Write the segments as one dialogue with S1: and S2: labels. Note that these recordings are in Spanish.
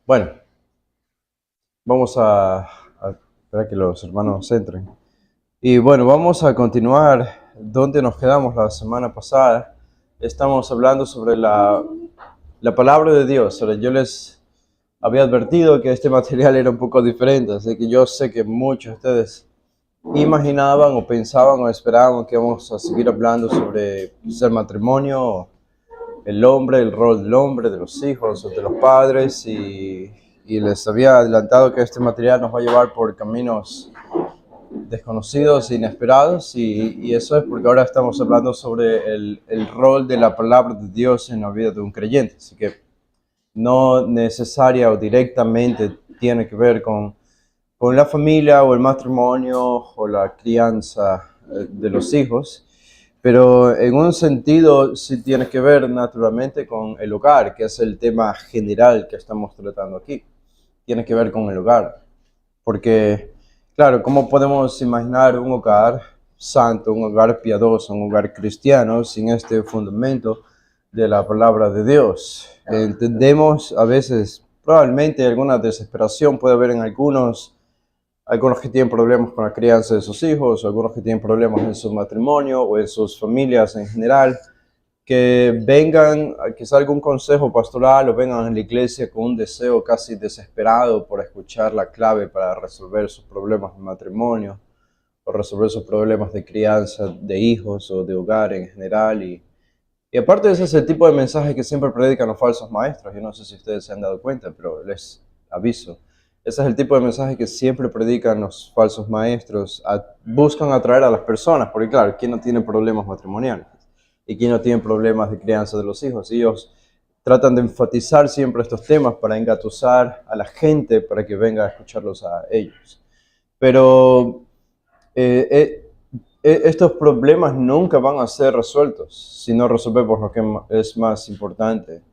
S1: Bueno, vamos a esperar que los hermanos entren. Y bueno, vamos a continuar donde nos quedamos la semana pasada. Estamos hablando sobre la palabra de Dios. Ahora, yo les había advertido que este material era un poco diferente, así que yo sé que muchos de ustedes imaginaban o pensaban o esperaban que vamos a seguir hablando sobre el matrimonio, el hombre, el rol del hombre, de los hijos o de los padres, y les había adelantado que este material nos va a llevar por caminos desconocidos e inesperados, y eso es porque ahora estamos hablando sobre el rol de la palabra de Dios en la vida de un creyente, así que no necesaria o directamente tiene que ver con la familia o el matrimonio o la crianza de los hijos, pero en un sentido sí tiene que ver naturalmente con el hogar, que es el tema general que estamos tratando aquí. Tiene que ver con el hogar, porque, claro, ¿cómo podemos imaginar un hogar santo, un hogar piadoso, un hogar cristiano sin este fundamento de la palabra de Dios? Entendemos a veces, probablemente alguna desesperación puede haber en algunos que tienen problemas con la crianza de sus hijos, algunos que tienen problemas en su matrimonio o en sus familias en general, que vengan, que salga un consejo pastoral o vengan a la iglesia con un deseo casi desesperado por escuchar la clave para resolver sus problemas de matrimonio o resolver sus problemas de crianza de hijos o de hogar en general. Y aparte ese es el tipo de mensaje que siempre predican los falsos maestros. Yo no sé si ustedes se han dado cuenta, pero les aviso. Ese es el tipo de mensaje que siempre predican los falsos maestros. Buscan atraer a las personas, porque claro, ¿quién no tiene problemas matrimoniales? ¿Y quién no tiene problemas de crianza de los hijos? Ellos tratan de enfatizar siempre estos temas para engatusar a la gente para que venga a escucharlos a ellos. Pero estos problemas nunca van a ser resueltos si no resolvemos lo que es más importante.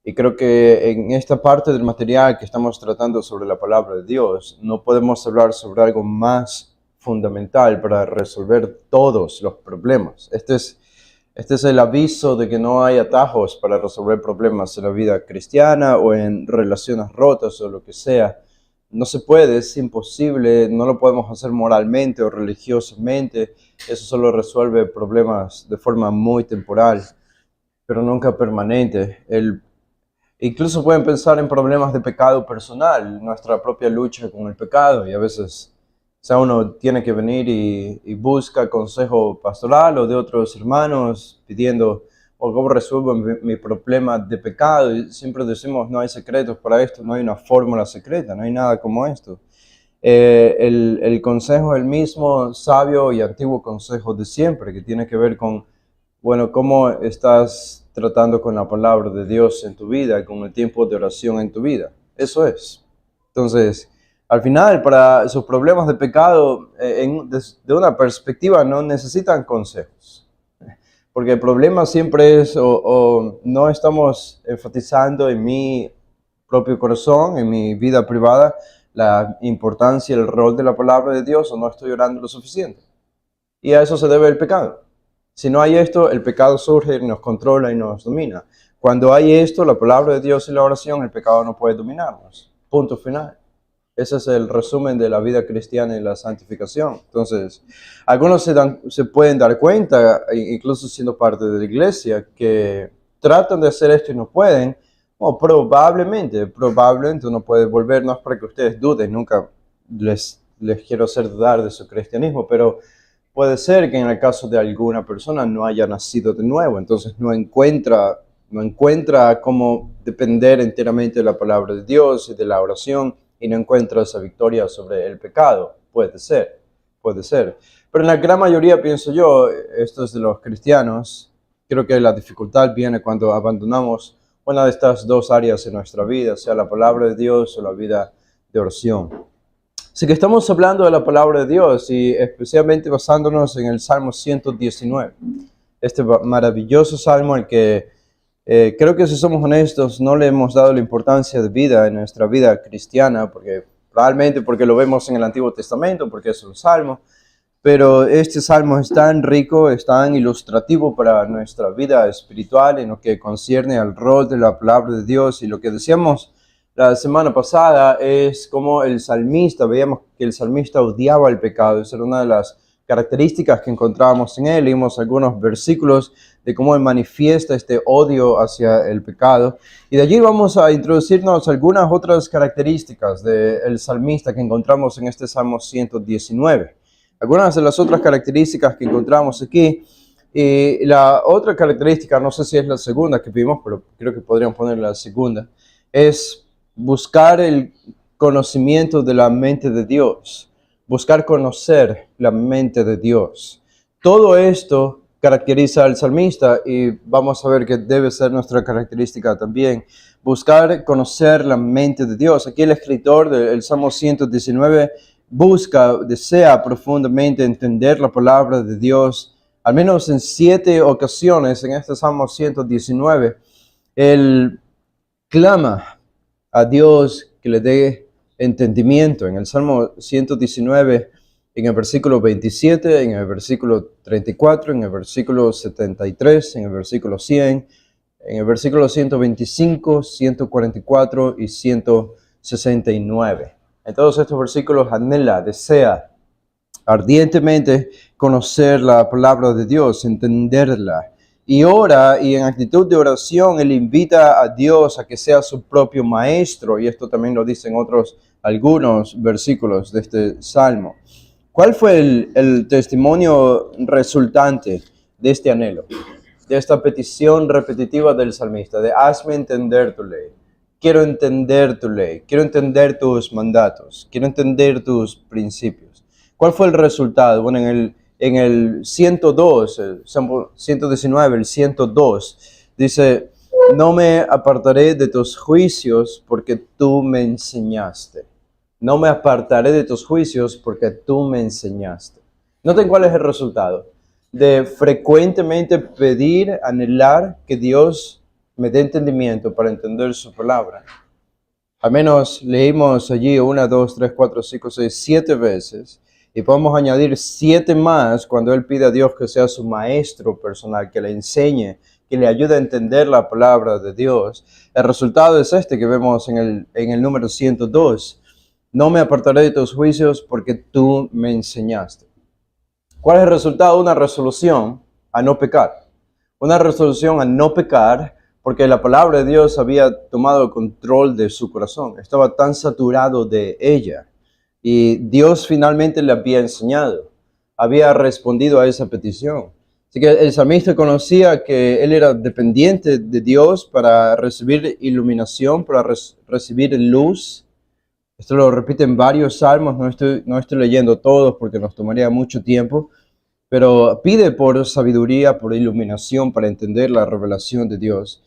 S1: Y creo que en esta parte del material que estamos tratando sobre la palabra de Dios, no podemos hablar sobre algo más fundamental para resolver todos los problemas. Este es el aviso de que no hay atajos para resolver problemas en la vida cristiana o en relaciones rotas o lo que sea. No se puede, es imposible, no lo podemos hacer moralmente o religiosamente. Eso solo resuelve problemas de forma muy temporal, pero nunca permanente. Incluso pueden pensar en problemas de pecado personal, nuestra propia lucha con el pecado, y a veces, o sea, uno tiene que venir y busca consejo pastoral o de otros hermanos pidiendo, o cómo resuelvo mi problema de pecado, y siempre decimos, no hay secretos para esto, no hay una fórmula secreta, no hay nada como esto. El consejo es el mismo sabio y antiguo consejo de siempre, que tiene que ver con, bueno, cómo estás tratando con la palabra de Dios en tu vida, con el tiempo de oración en tu vida. Eso es. Entonces, al final, para sus problemas de pecado, de una perspectiva, no necesitan consejos. Porque el problema siempre es, o no estamos enfatizando en mi propio corazón, en mi vida privada, la importancia y el rol de la palabra de Dios, o no estoy orando lo suficiente. Y a eso se debe el pecado. Si no hay esto, el pecado surge, nos controla y nos domina. Cuando hay esto, la palabra de Dios y la oración, el pecado no puede dominarnos. Punto final. Ese es el resumen de la vida cristiana y la santificación. Entonces, algunos se pueden dar cuenta, incluso siendo parte de la iglesia, que tratan de hacer esto y no pueden. O probablemente uno puede volver, no es para que ustedes duden, nunca les quiero hacer dudar de su cristianismo, pero puede ser que en el caso de alguna persona no haya nacido de nuevo, entonces no encuentra cómo depender enteramente de la palabra de Dios y de la oración, y no encuentra esa victoria sobre el pecado. Puede ser. Pero en la gran mayoría, pienso yo, estos de los cristianos, creo que la dificultad viene cuando abandonamos una de estas dos áreas en nuestra vida, sea la palabra de Dios o la vida de oración. Así que estamos hablando de la palabra de Dios y especialmente basándonos en el Salmo 119. Este maravilloso salmo al que creo que, si somos honestos, no le hemos dado la importancia de vida en nuestra vida cristiana, probablemente porque lo vemos en el Antiguo Testamento, porque es un salmo, pero este salmo es tan rico, es tan ilustrativo para nuestra vida espiritual en lo que concierne al rol de la palabra de Dios, y lo que decíamos la semana pasada es como el salmista, veíamos que el salmista odiaba el pecado. Esa era una de las características que encontrábamos en él. Leímos algunos versículos de cómo él manifiesta este odio hacia el pecado. Y de allí vamos a introducirnos algunas otras características del salmista que encontramos en este Salmo 119. Algunas de las otras características que encontramos aquí. Y la otra característica, no sé si es la segunda que vimos, pero creo que podríamos poner la segunda, es buscar el conocimiento de la mente de Dios, buscar conocer la mente de Dios. Todo esto caracteriza al salmista y vamos a ver que debe ser nuestra característica también. Buscar conocer la mente de Dios. Aquí el escritor del Salmo 119 desea profundamente entender la palabra de Dios. Al menos en 7 ocasiones en este Salmo 119, él clama a Dios que le dé entendimiento. En el Salmo 119, en el versículo 27, en el versículo 34, en el versículo 73, en el versículo 100, en el versículo 125, 144 y 169. En todos estos versículos anhela, desea ardientemente conocer la palabra de Dios, entenderla. Y ora, y en actitud de oración, él invita a Dios a que sea su propio maestro, y esto también lo dicen algunos versículos de este salmo. ¿Cuál fue el testimonio resultante de este anhelo, de esta petición repetitiva del salmista, de hazme entender tu ley? Quiero entender tu ley, quiero entender tus mandatos, quiero entender tus principios. ¿Cuál fue el resultado? Bueno, en el 102, el Salmo 119, el 102, dice, no me apartaré de tus juicios porque tú me enseñaste. No me apartaré de tus juicios porque tú me enseñaste. Noten cuál es el resultado de frecuentemente pedir, anhelar que Dios me dé entendimiento para entender su palabra. Al menos leímos allí 1, 2, 3, 4, 5, 6, 7 veces. Y podemos añadir 7 más cuando él pide a Dios que sea su maestro personal, que le enseñe, que le ayude a entender la palabra de Dios. El resultado es este que vemos en el número 102. No me apartaré de tus juicios porque tú me enseñaste. ¿Cuál es el resultado? Una resolución a no pecar. Una resolución a no pecar porque la palabra de Dios había tomado control de su corazón. Estaba tan saturado de ella. Y Dios finalmente le había enseñado, había respondido a esa petición. Así que el salmista conocía que él era dependiente de Dios para recibir iluminación, para recibir luz. Esto lo repite en varios salmos, no estoy leyendo todos porque nos tomaría mucho tiempo, pero pide por sabiduría, por iluminación para entender la revelación de Dios.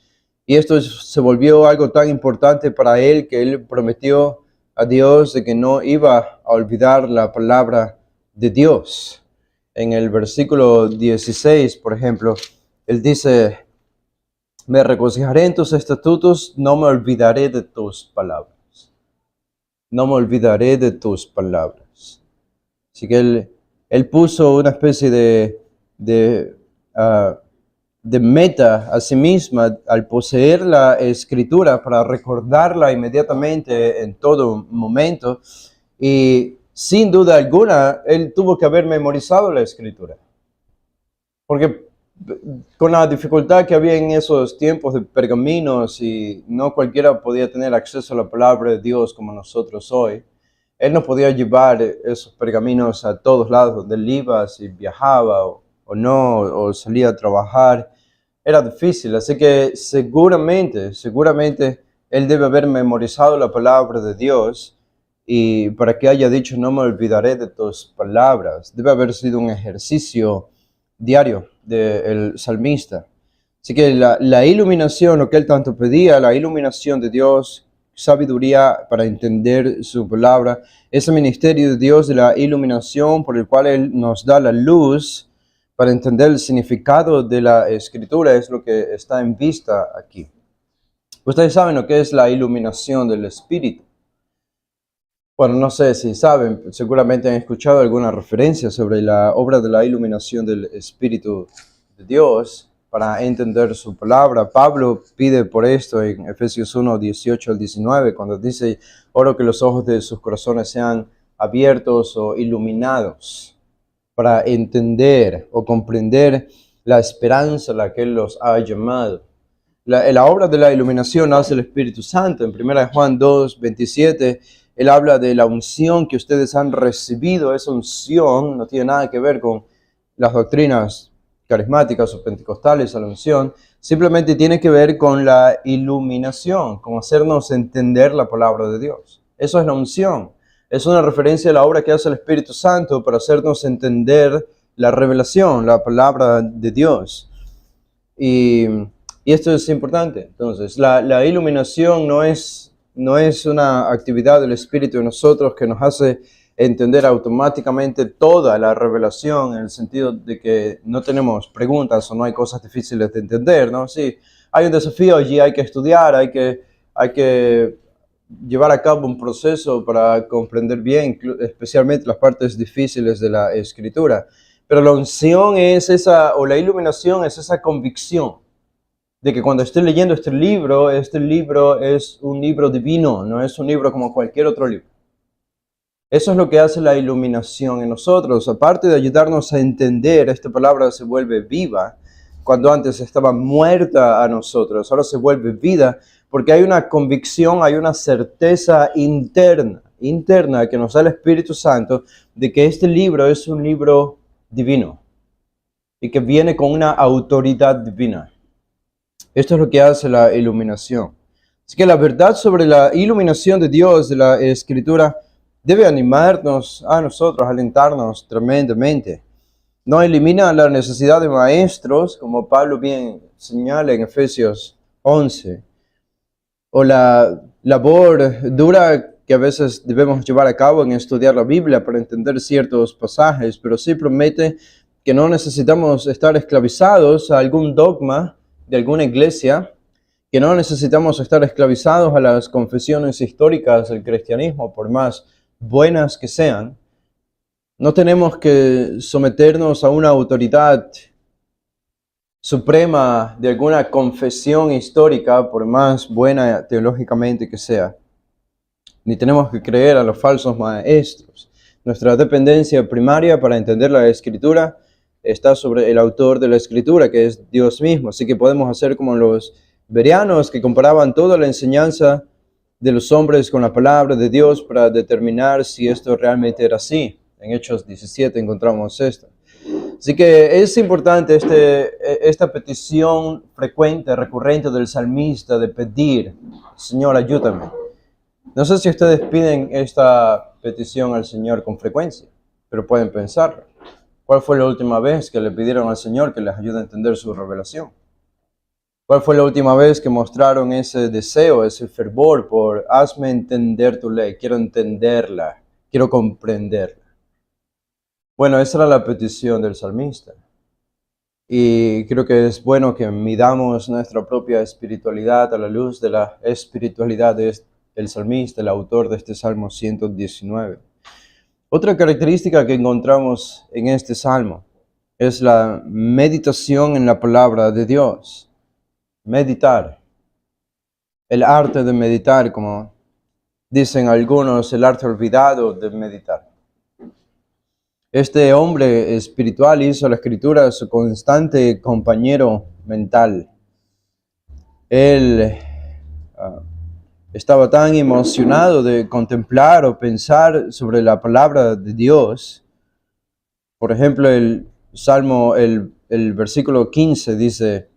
S1: Y esto se volvió algo tan importante para él que él prometió a Dios de que no iba a olvidar la palabra de Dios. En el versículo 16, por ejemplo, él dice, me regocijaré en tus estatutos, no me olvidaré de tus palabras. No me olvidaré de tus palabras. Así que él puso una especie de meta a sí misma al poseer la escritura para recordarla inmediatamente en todo momento. Y sin duda alguna, él tuvo que haber memorizado la escritura. Porque con la dificultad que había en esos tiempos de pergaminos y no cualquiera podía tener acceso a la palabra de Dios como nosotros hoy, él no podía llevar esos pergaminos a todos lados donde él iba, si viajaba o no, o salía a trabajar. Era difícil, así que seguramente él debe haber memorizado la palabra de Dios y para que haya dicho no me olvidaré de tus palabras, debe haber sido un ejercicio diario del salmista. Así que la iluminación, lo que él tanto pedía, la iluminación de Dios, sabiduría para entender su palabra, ese ministerio de Dios de la iluminación por el cual él nos da la luz para entender el significado de la escritura es lo que está en vista aquí. Ustedes saben lo que es la iluminación del Espíritu. Bueno, no sé si saben, seguramente han escuchado alguna referencia sobre la obra de la iluminación del Espíritu de Dios. para entender su palabra. Pablo pide por esto en Efesios 1, 18 al 19, cuando dice, oro que los ojos de sus corazones sean abiertos o iluminados para entender o comprender la esperanza a la que Él los ha llamado. La obra de la iluminación hace el Espíritu Santo. En 1 Juan 2, 27, Él habla de la unción que ustedes han recibido. Esa unción no tiene nada que ver con las doctrinas carismáticas o pentecostales a la unción, simplemente tiene que ver con la iluminación, con hacernos entender la palabra de Dios. Eso es la unción. Es una referencia a la obra que hace el Espíritu Santo para hacernos entender la revelación, la palabra de Dios. Y esto es importante. Entonces, la iluminación no es una actividad del Espíritu en nosotros que nos hace entender automáticamente toda la revelación, en el sentido de que no tenemos preguntas o no hay cosas difíciles de entender, ¿no? Sí, hay un desafío allí, hay que estudiar, hay que llevar a cabo un proceso para comprender bien, especialmente las partes difíciles de la Escritura. Pero la unción es esa, o la iluminación es esa convicción de que cuando estoy leyendo este libro es un libro divino, no es un libro como cualquier otro libro. Eso es lo que hace la iluminación en nosotros. Aparte de ayudarnos a entender, esta palabra se vuelve viva. Cuando antes estaba muerta a nosotros, ahora se vuelve vida, porque hay una convicción, hay una certeza interna que nos da el Espíritu Santo de que este libro es un libro divino y que viene con una autoridad divina. Esto es lo que hace la iluminación. Así que la verdad sobre la iluminación de Dios, de la Escritura, debe animarnos a nosotros, alentarnos tremendamente. No elimina la necesidad de maestros, como Pablo bien señala en Efesios 11, o la labor dura que a veces debemos llevar a cabo en estudiar la Biblia para entender ciertos pasajes, pero sí promete que no necesitamos estar esclavizados a algún dogma de alguna iglesia, que no necesitamos estar esclavizados a las confesiones históricas del cristianismo, por más buenas que sean. No tenemos que someternos a una autoridad suprema de alguna confesión histórica, por más buena teológicamente que sea. Ni tenemos que creer a los falsos maestros. Nuestra dependencia primaria para entender la Escritura está sobre el autor de la Escritura, que es Dios mismo. Así que podemos hacer como los bereanos, que comparaban toda la enseñanza de los hombres con la palabra de Dios para determinar si esto realmente era así. En Hechos 17 encontramos esto. Así que es importante esta petición frecuente, recurrente del salmista de pedir, Señor, ayúdame. No sé si ustedes piden esta petición al Señor con frecuencia, pero pueden pensarlo. ¿Cuál fue la última vez que le pidieron al Señor que les ayude a entender su revelación? ¿Cuál fue la última vez que mostraron ese deseo, ese fervor por hazme entender tu ley? Quiero entenderla, quiero comprenderla. Bueno, esa era la petición del salmista. Y creo que es bueno que midamos nuestra propia espiritualidad a la luz de la espiritualidad del salmista, el autor de este Salmo 119. Otra característica que encontramos en este salmo es la meditación en la palabra de Dios. Meditar. El arte de meditar, como dicen algunos, el arte olvidado de meditar. Este hombre espiritual hizo la Escritura su constante compañero mental. Él estaba tan emocionado de contemplar o pensar sobre la palabra de Dios. Por ejemplo, el versículo 15 dice,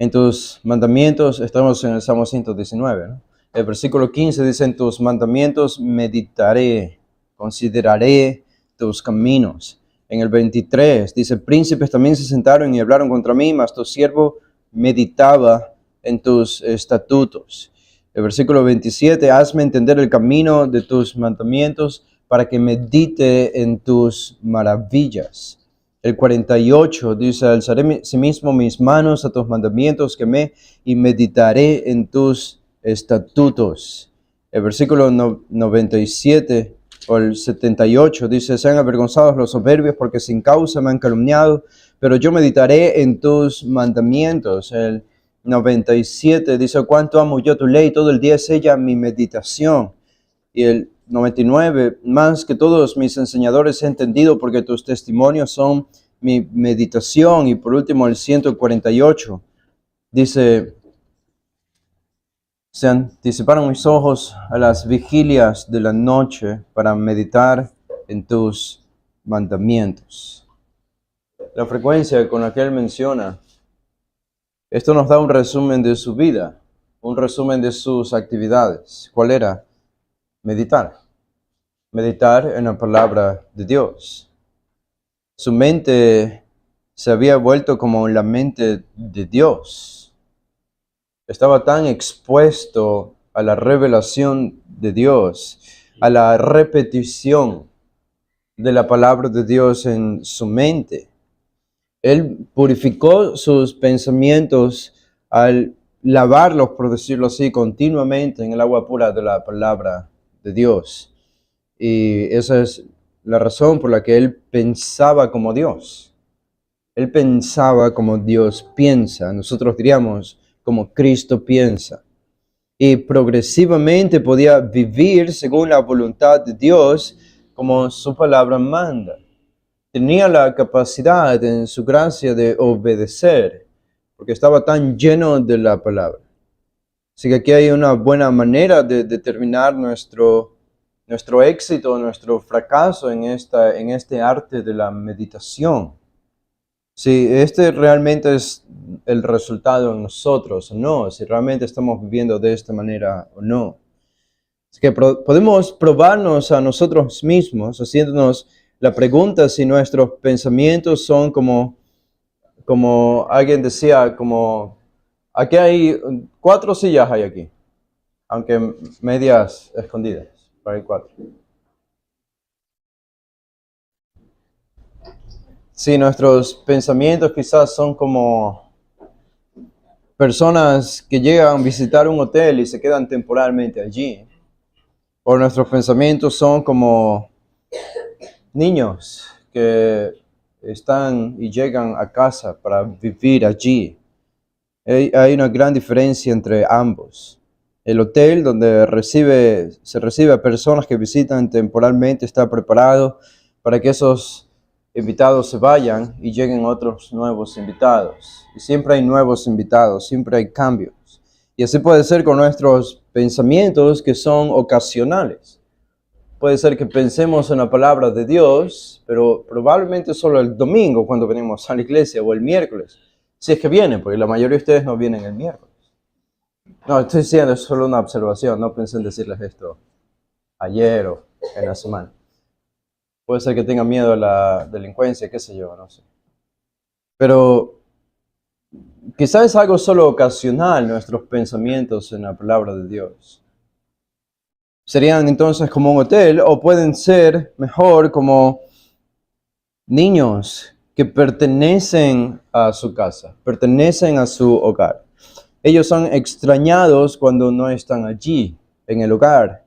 S1: en tus mandamientos, estamos en el Salmo 119, ¿no? El versículo 15 dice, en tus mandamientos meditaré, consideraré tus caminos. En el 23 dice, príncipes también se sentaron y hablaron contra mí, mas tu siervo meditaba en tus estatutos. El versículo 27, hazme entender el camino de tus mandamientos para que medite en tus maravillas. El 48 dice, alzaré asimismo mis manos a tus mandamientos y meditaré en tus estatutos. El versículo 97 o el 78 dice, sean avergonzados los soberbios porque sin causa me han calumniado, pero yo meditaré en tus mandamientos. El 97 dice, cuánto amo yo tu ley, todo el día es ella mi meditación. Y el 99, más que todos mis enseñadores he entendido, porque tus testimonios son mi meditación. Y por último, el 148, dice, se anticiparon mis ojos a las vigilias de la noche para meditar en tus mandamientos. La frecuencia con la que él menciona, esto nos da un resumen de su vida, un resumen de sus actividades. ¿Cuál era? Meditar. Meditar en la palabra de Dios. Su mente se había vuelto como la mente de Dios. Estaba tan expuesto a la revelación de Dios, a la repetición de la palabra de Dios en su mente. Él purificó sus pensamientos al lavarlos, por decirlo así, continuamente en el agua pura de la palabra de Dios. Y esa es la razón por la que él pensaba como Dios. Él pensaba como Dios piensa. Nosotros diríamos como Cristo piensa. Y progresivamente podía vivir según la voluntad de Dios, como su palabra manda. Tenía la capacidad en su gracia de obedecer, porque estaba tan lleno de la palabra. Así que aquí hay una buena manera de determinar nuestro éxito, nuestro fracaso en este arte de la meditación. Si este realmente es el resultado en nosotros o no, si realmente estamos viviendo de esta manera o no. Así que podemos probarnos a nosotros mismos haciéndonos la pregunta si nuestros pensamientos son como alguien decía, como aquí hay 4 sillas hay aquí, aunque medias escondidas, pero hay 4. Si nuestros pensamientos quizás son como personas que llegan a visitar un hotel y se quedan temporalmente allí, o nuestros pensamientos son como niños que están y llegan a casa para vivir allí. Hay una gran diferencia entre ambos. El hotel donde se recibe a personas que visitan temporalmente está preparado para que esos invitados se vayan y lleguen otros nuevos invitados. Y siempre hay nuevos invitados, siempre hay cambios. Y así puede ser con nuestros pensamientos que son ocasionales. Puede ser que pensemos en la palabra de Dios, pero probablemente solo el domingo cuando venimos a la iglesia o el miércoles. Si es que vienen, porque la mayoría de ustedes no vienen el miércoles. No, estoy diciendo, es solo una observación, no pensé en decirles esto ayer o en la semana. Puede ser que tengan miedo a la delincuencia, qué sé yo, no sé. Pero quizás es algo solo ocasional nuestros pensamientos en la palabra de Dios. Serían entonces como un hotel, o pueden ser mejor como niños que pertenecen a su casa, pertenecen a su hogar. Ellos son extrañados cuando no están allí, en el hogar.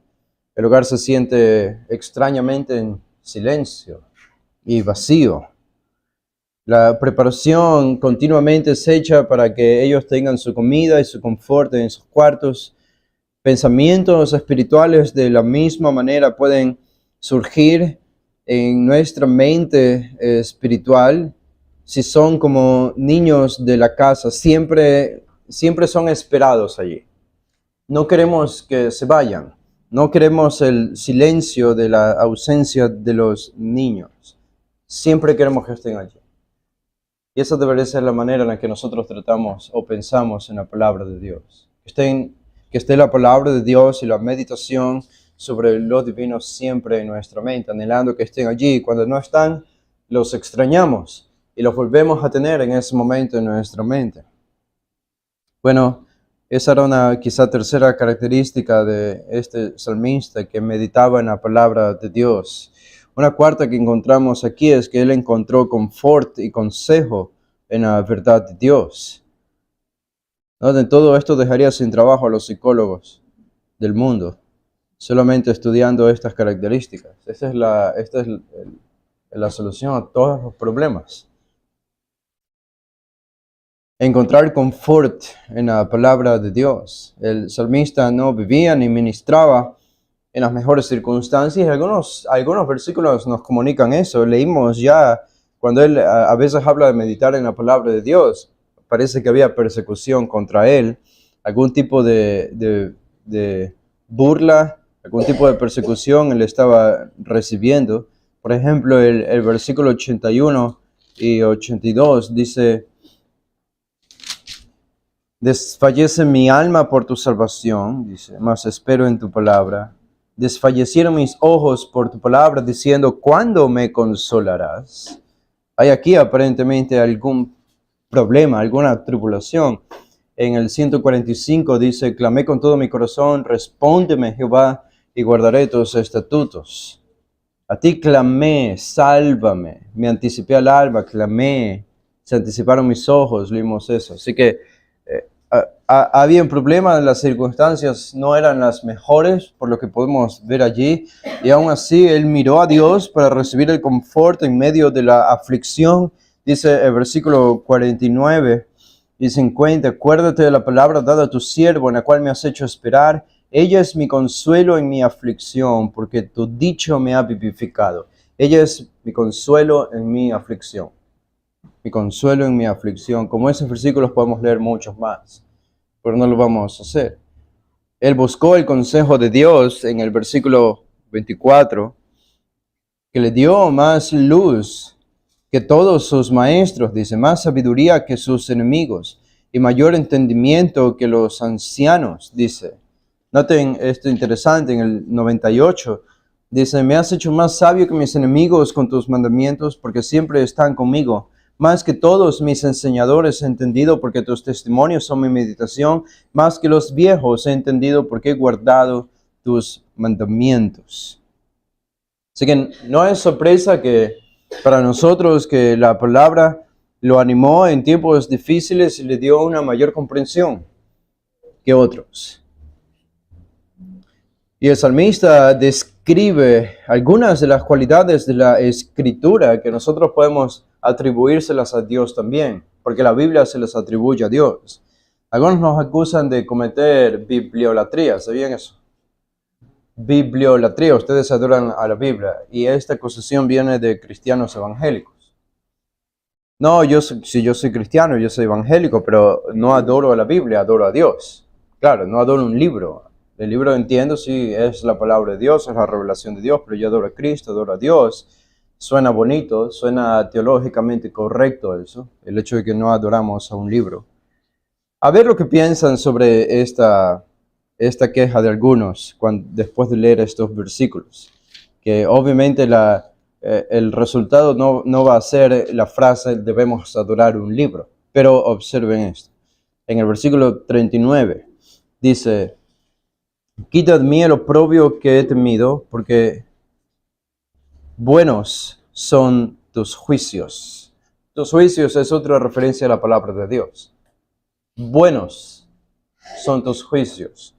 S1: El hogar se siente extrañamente en silencio y vacío. La preparación continuamente es hecha para que ellos tengan su comida y su confort en sus cuartos. Pensamientos espirituales de la misma manera pueden surgir en nuestra mente espiritual si son como niños de la casa. Siempre son esperados allí. No queremos que se vayan. No queremos el silencio de la ausencia de los niños. Siempre queremos que estén allí. Y esa debería ser la manera en la que nosotros tratamos o pensamos en la palabra de Dios. Que esté la palabra de Dios y la meditación sobre lo divino siempre en nuestra mente, anhelando que estén allí. Cuando no están, los extrañamos y los volvemos a tener en ese momento en nuestra mente. Bueno, esa era una quizá tercera característica de este salmista que meditaba en la palabra de Dios. Una cuarta que encontramos aquí es que él encontró confort y consejo en la verdad de Dios. En todo esto dejaría sin trabajo a los psicólogos del mundo, solamente estudiando estas características. Esta es la solución a todos los problemas. encontrar confort en la palabra de Dios. El salmista no vivía ni ministraba en las mejores circunstancias. Algunos versículos nos comunican eso. Leímos ya cuando él a veces habla de meditar en la palabra de Dios. Parece que había persecución contra él, algún tipo de burla, algún tipo de persecución él estaba recibiendo. Por ejemplo, el versículo 81 y 82 dice: desfallece mi alma por tu salvación, dice, mas espero en tu palabra. Desfallecieron mis ojos por tu palabra, diciendo, ¿cuándo me consolarás? Hay aquí aparentemente algún problema, alguna tribulación. En el 145 dice, clamé con todo mi corazón, respóndeme Jehová, y guardaré tus estatutos. A ti clamé, sálvame, me anticipé al alba, clamé, se anticiparon mis ojos, leímos eso. Así que había un problema, las circunstancias no eran las mejores, por lo que podemos ver allí, y aún así él miró a Dios para recibir el confort en medio de la aflicción. Dice el versículo 49 y 50, acuérdate de la palabra dada a tu siervo, en la cual me has hecho esperar. Ella es mi consuelo en mi aflicción, porque tu dicho me ha vivificado. Ella es mi consuelo en mi aflicción. Mi consuelo en mi aflicción. Como esos versículos podemos leer muchos más, pero no lo vamos a hacer. Él buscó el consejo de Dios en el versículo 24, que le dio más luz que todos sus maestros, dice, más sabiduría que sus enemigos y mayor entendimiento que los ancianos, dice. Noten esto interesante, en el 98, dice, me has hecho más sabio que mis enemigos con tus mandamientos, porque siempre están conmigo. Más que todos mis enseñadores he entendido, porque tus testimonios son mi meditación. Más que los viejos he entendido, porque he guardado tus mandamientos. Así que no es sorpresa que para nosotros que la palabra lo animó en tiempos difíciles y le dio una mayor comprensión que otros. Y el salmista describe algunas de las cualidades de la Escritura que nosotros podemos atribuírselas a Dios también, porque la Biblia se les atribuye a Dios. Algunos nos acusan de cometer bibliolatría, ¿sabían eso? Bibliolatría, ustedes adoran a la Biblia, y esta acusación viene de cristianos evangélicos. No, yo soy cristiano, yo soy evangélico, pero no adoro a la Biblia, adoro a Dios. Claro, no adoro un libro. El libro, entiendo, sí, es la palabra de Dios, es la revelación de Dios, pero yo adoro a Cristo, adoro a Dios. Suena bonito, suena teológicamente correcto eso, el hecho de que no adoramos a un libro. A ver lo que piensan sobre esta queja de algunos después de leer estos versículos. Que obviamente el resultado no va a ser la frase debemos adorar un libro, pero observen esto. En el versículo 39 dice, quita de mí el oprobio que he temido, porque buenos son tus juicios. Tus juicios es otra referencia a la palabra de Dios. Buenos son tus juicios.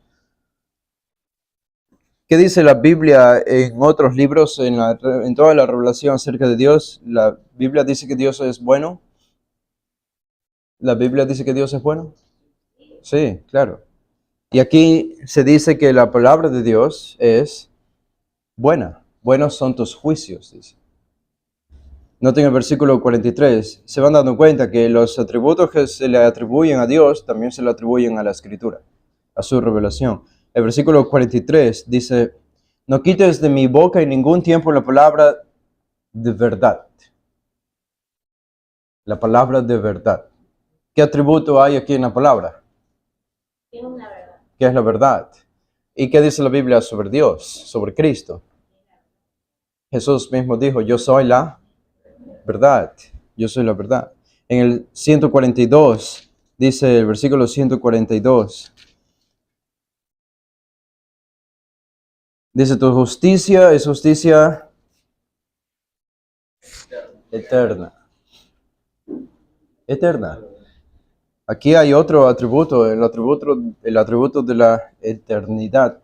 S1: ¿Qué dice la Biblia en otros libros, en toda la revelación acerca de Dios? ¿La Biblia dice que Dios es bueno? ¿La Biblia dice que Dios es bueno? Sí, claro. Y aquí se dice que la palabra de Dios es buena. Buenos son tus juicios, dice. Noten el versículo 43. Se van dando cuenta que los atributos que se le atribuyen a Dios también se le atribuyen a la Escritura, a su revelación. El versículo 43 dice, no quites de mi boca en ningún tiempo la palabra de verdad. La palabra de verdad. ¿Qué atributo hay aquí en la palabra?
S2: Es una verdad.
S1: ¿Qué es la verdad? ¿Y qué dice la Biblia sobre Dios, sobre Cristo? Jesús mismo dijo, yo soy la verdad. Yo soy la verdad. En el 142, dice el versículo 142, dice, tu justicia es justicia eterna. Eterna. Aquí hay otro atributo, el atributo de la eternidad.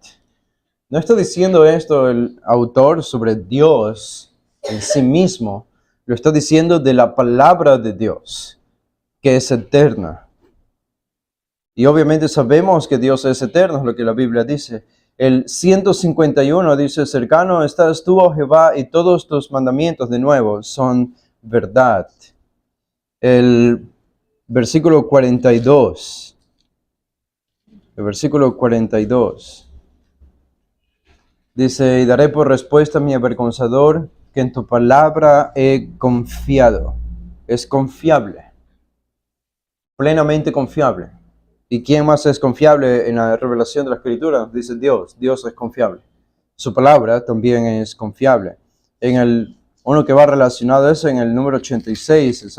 S1: No está diciendo esto el autor sobre Dios en sí mismo, lo está diciendo de la palabra de Dios, que es eterna. Y obviamente sabemos que Dios es eterno, es lo que la Biblia dice. El 151 dice, cercano estás tú, oh Jehová, y todos tus mandamientos, de nuevo, son verdad. El versículo 42. El versículo 42. Dice, y daré por respuesta a mi avergonzador, que en tu palabra he confiado. Es confiable, plenamente confiable. ¿Y quién más es confiable en la revelación de la Escritura? Dice Dios. Dios es confiable. Su palabra también es confiable. Uno que va relacionado a eso, en el número 86,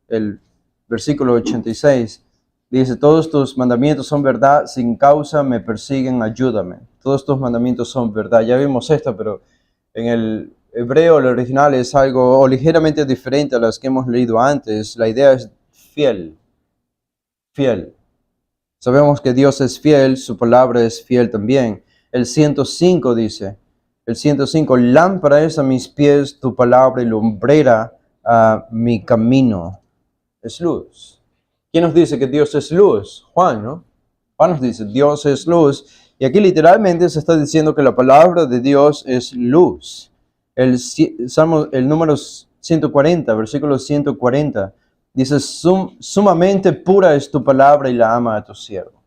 S1: el versículo 86, dice, todos tus mandamientos son verdad, sin causa me persiguen, ayúdame. Todos tus mandamientos son verdad. Ya vimos esto, pero en el hebreo, el original es algo ligeramente diferente a las que hemos leído antes. La idea es fiel. Fiel. Sabemos que Dios es fiel, su palabra es fiel también. El 105 dice, el 105, lámpara es a mis pies tu palabra y lumbrera a mi camino. Es luz. ¿Quién nos dice que Dios es luz? Juan, ¿no? Juan nos dice, Dios es luz. Y aquí literalmente se está diciendo que la palabra de Dios es luz. El número 140, versículo 140. Dice, sumamente pura es tu palabra y la ama a tu siervo.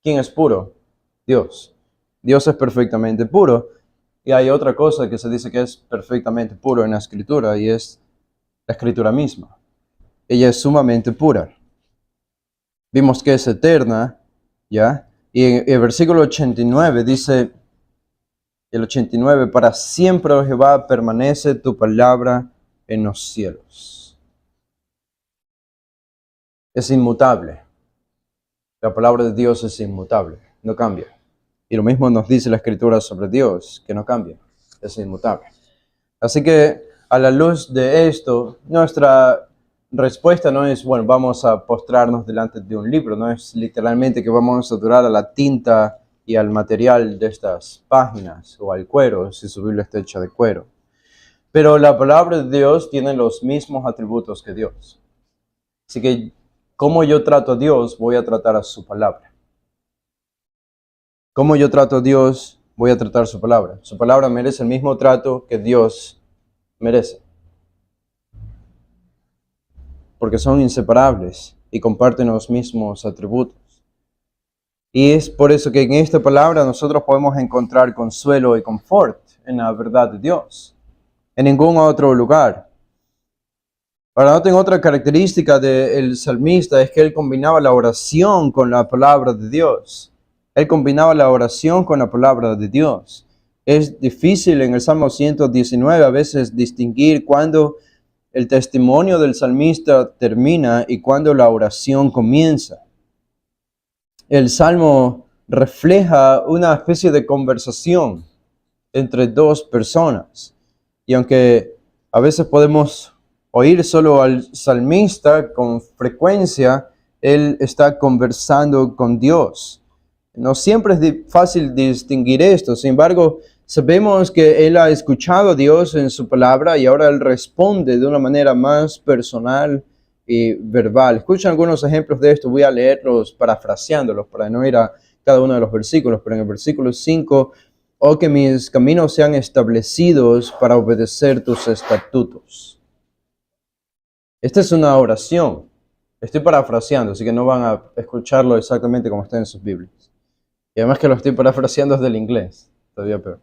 S1: ¿Quién es puro? Dios. Dios es perfectamente puro. Y hay otra cosa que se dice que es perfectamente puro en la Escritura, y es la Escritura misma. Ella es sumamente pura. Vimos que es eterna, ¿ya? Y en el versículo 89 dice, el 89, para siempre, oh Jehová, permanece tu palabra en los cielos. Es inmutable. La palabra de Dios es inmutable, no cambia. Y lo mismo nos dice la Escritura sobre Dios, que no cambia, es inmutable. Así que a la luz de esto, nuestra respuesta no es, bueno, vamos a postrarnos delante de un libro, no es literalmente que vamos a adorar a la tinta y al material de estas páginas, o al cuero, si su Biblia está hecha de cuero. Pero la palabra de Dios tiene los mismos atributos que Dios. Así que, como yo trato a Dios, voy a tratar a su palabra. Como yo trato a Dios, voy a tratar su palabra. Su palabra merece el mismo trato que Dios merece. Porque son inseparables y comparten los mismos atributos. Y es por eso que en esta palabra nosotros podemos encontrar consuelo y confort en la verdad de Dios. En ningún otro lugar. Ahora, noten otra característica del salmista, es que él combinaba la oración con la palabra de Dios. Él combinaba la oración con la palabra de Dios. Es difícil en el Salmo 119 a veces distinguir cuándo el testimonio del salmista termina y cuándo la oración comienza. El Salmo refleja una especie de conversación entre dos personas. Y aunque a veces podemos oír solo al salmista, con frecuencia él está conversando con Dios. No siempre es fácil distinguir esto, sin embargo, sabemos que él ha escuchado a Dios en su palabra y ahora él responde de una manera más personal y verbal. Escuchen algunos ejemplos de esto, voy a leerlos parafraseándolos para no ir a cada uno de los versículos, pero en el versículo 5, oh que mis caminos sean establecidos para obedecer tus estatutos. Esta es una oración. Estoy parafraseando, así que no van a escucharlo exactamente como está en sus Biblias. Y además que lo estoy parafraseando desde el inglés, todavía peor.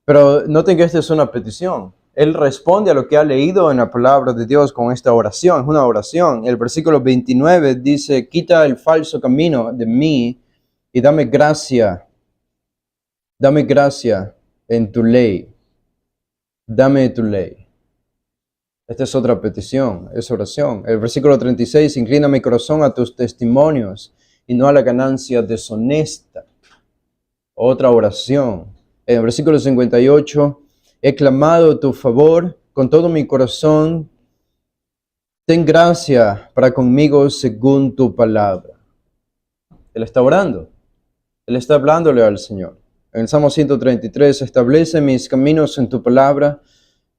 S1: Pero noten que esta es una petición. Él responde a lo que ha leído en la palabra de Dios con esta oración. Es una oración. El versículo 29 dice, quita el falso camino de mí y dame gracia. Dame gracia en tu ley. Dame tu ley. Esta es otra petición, es oración. El versículo 36, inclina mi corazón a tus testimonios y no a la ganancia deshonesta. Otra oración. En el versículo 58, he clamado tu favor con todo mi corazón. Ten gracia para conmigo según tu palabra. Él está orando. Él está hablándole al Señor. En el Salmo 133, establece mis caminos en tu palabra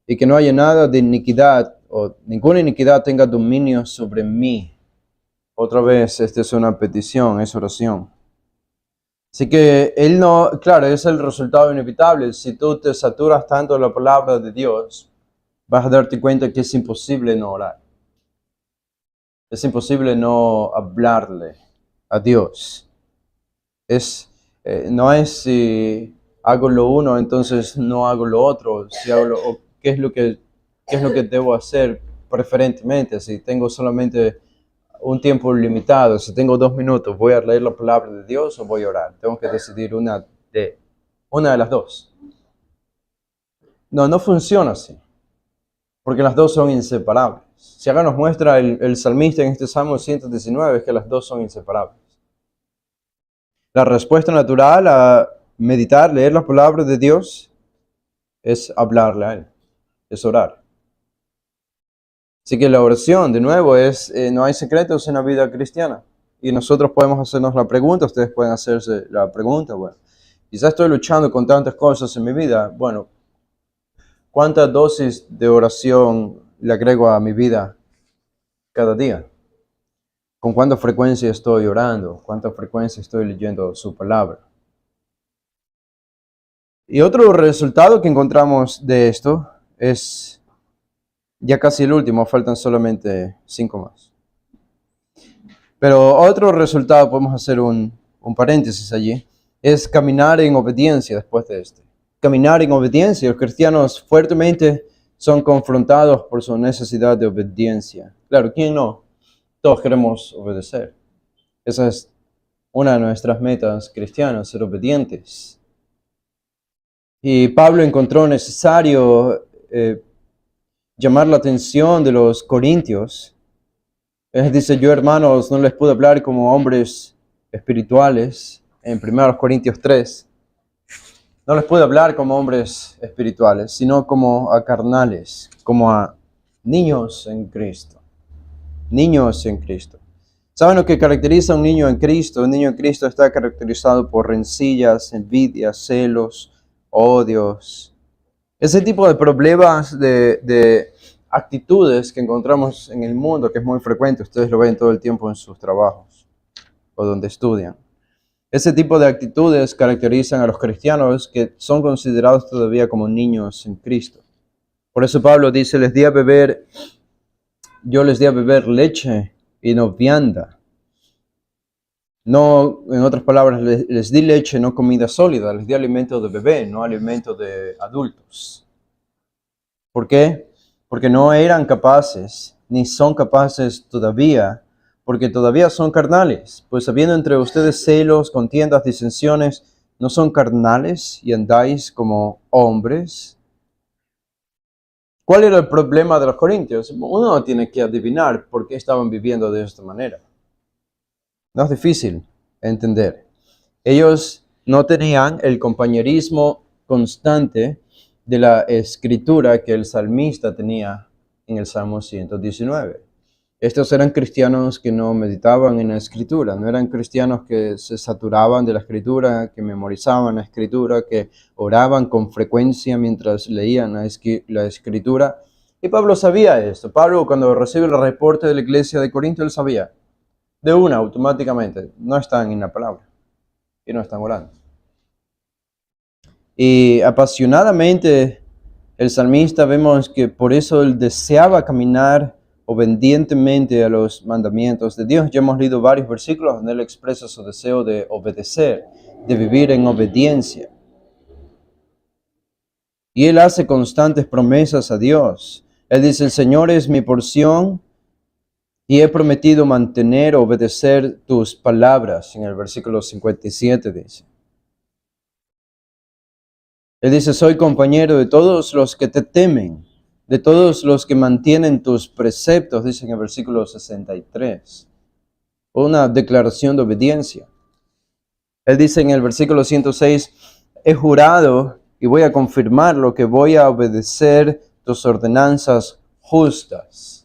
S1: y que no haya nada de iniquidad o ninguna iniquidad tenga dominio sobre mí. Otra vez, esta es una petición, es oración. Así que él no, claro, es el resultado inevitable. Si tú te saturas tanto de la palabra de Dios, vas a darte cuenta que es imposible no orar. Es imposible no hablarle a Dios. No es si hago lo uno, entonces no hago lo otro. Si hago o qué es lo que debo hacer preferentemente. Si tengo solamente un tiempo limitado, si tengo 2 minutos, ¿voy a leer la palabra de Dios o voy a orar? Tengo que decidir una de las dos. No funciona así, porque las dos son inseparables. Si acá nos muestra el salmista en este Salmo 119, es que las dos son inseparables. La respuesta natural a meditar, leer las palabras de Dios, es hablarle a Él, es orar. Así que la oración, de nuevo, no hay secretos en la vida cristiana. Y nosotros podemos hacernos la pregunta, ustedes pueden hacerse la pregunta, bueno, quizás estoy luchando con tantas cosas en mi vida, bueno, ¿cuántas dosis de oración le agrego a mi vida cada día? ¿Con cuánta frecuencia estoy orando? ¿Cuánta frecuencia estoy leyendo su palabra? Y otro resultado que encontramos de esto es ya casi el último, faltan solamente 5 más. Pero otro resultado, podemos hacer un paréntesis allí, es caminar en obediencia después de este. Caminar en obediencia, los cristianos fuertemente son confrontados por su necesidad de obediencia. Claro, ¿quién no? Todos queremos obedecer. Esa es una de nuestras metas cristianas, ser obedientes. Y Pablo encontró necesario llamar la atención de los corintios. Él dice, yo hermanos, no les puedo hablar como hombres espirituales, en 1 Corintios 3. No les puedo hablar como hombres espirituales, sino como a carnales, como a niños en Cristo. Niños en Cristo. ¿Saben lo que caracteriza a un niño en Cristo? Un niño en Cristo está caracterizado por rencillas, envidias, celos, odios. Ese tipo de problemas de actitudes que encontramos en el mundo, que es muy frecuente, ustedes lo ven todo el tiempo en sus trabajos o donde estudian. Ese tipo de actitudes caracterizan a los cristianos que son considerados todavía como niños en Cristo. Por eso Pablo dice, yo les di a beber leche y no vianda. No, en otras palabras, les di leche, no comida sólida, les di alimento de bebé, no alimento de adultos. ¿Por qué? Porque no eran capaces, ni son capaces todavía, porque todavía son carnales. Pues habiendo entre ustedes celos, contiendas, disensiones, ¿no son carnales y andáis como hombres? ¿Cuál era el problema de los corintios? Uno tiene que adivinar por qué estaban viviendo de esta manera. No es difícil entender. Ellos no tenían el compañerismo constante de la escritura que el salmista tenía en el Salmo 119. Estos eran cristianos que no meditaban en la escritura, no eran cristianos que se saturaban de la escritura, que memorizaban la escritura, que oraban con frecuencia mientras leían la escritura. Y Pablo sabía esto. Pablo, cuando recibe el reporte de la iglesia de Corinto, él sabía. De una, automáticamente, no están en la palabra y no están orando. Y apasionadamente el salmista vemos que por eso él deseaba caminar obedientemente a los mandamientos de Dios. Ya hemos leído varios versículos donde él expresa su deseo de obedecer, de vivir en obediencia. Y él hace constantes promesas a Dios. Él dice, el Señor es mi porción y he prometido mantener, obedecer tus palabras. En el versículo 57 dice. Él dice, soy compañero de todos los que te temen, de todos los que mantienen tus preceptos, dice en el versículo 63. Una declaración de obediencia. Él dice en el versículo 106, he jurado y voy a confirmarlo que voy a obedecer tus ordenanzas justas.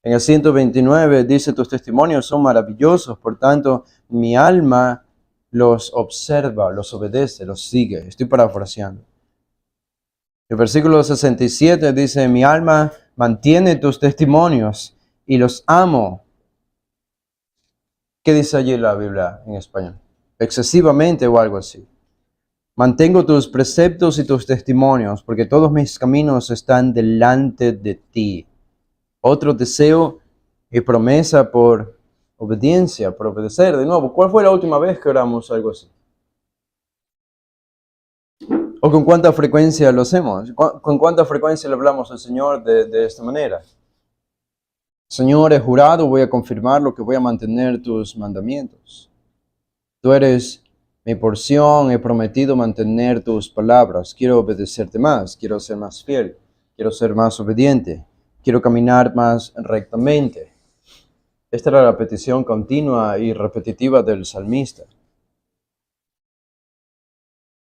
S1: En el 129 dice, tus testimonios son maravillosos, por tanto, mi alma los observa, los obedece, los sigue. Estoy parafraseando. El versículo 67 dice, mi alma mantiene tus testimonios y los amo. ¿Qué dice allí la Biblia en español? Excesivamente o algo así. Mantengo tus preceptos y tus testimonios, porque todos mis caminos están delante de ti. Otro deseo y promesa por obediencia, por obedecer. De nuevo, ¿cuál fue la última vez que oramos algo así? ¿O con cuánta frecuencia lo hacemos? ¿Con cuánta frecuencia le hablamos al Señor de esta manera? Señor, he jurado, voy a confirmar lo que voy a mantener tus mandamientos. Tú eres mi porción, he prometido mantener tus palabras. Quiero obedecerte más, quiero ser más fiel, quiero ser más obediente, quiero caminar más rectamente. Esta era la petición continua y repetitiva del salmista.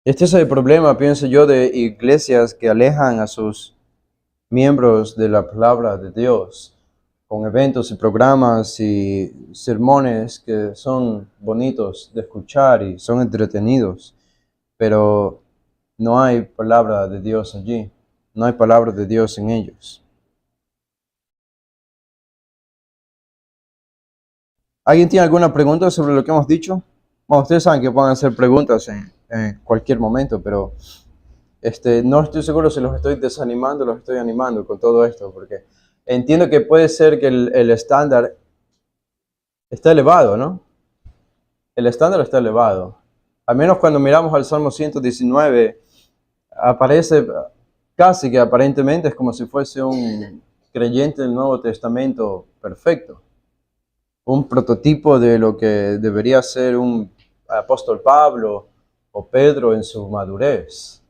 S1: Este es el problema, pienso yo, de iglesias que alejan a sus miembros de la palabra de Dios, con eventos y programas y sermones que son bonitos de escuchar y son entretenidos, pero no hay palabra de Dios allí, no hay palabra de Dios en ellos. ¿Alguien tiene alguna pregunta sobre lo que hemos dicho? Bueno, ustedes saben que pueden hacer preguntas en cualquier momento, pero no estoy seguro si los estoy desanimando o los estoy animando con todo esto, porque entiendo que puede ser que el estándar está elevado, ¿no? El estándar está elevado. Al menos cuando miramos al Salmo 119, aparece casi que aparentemente es como si fuese un creyente del Nuevo Testamento perfecto. Un prototipo de lo que debería ser un apóstol Pablo o Pedro en su madurez.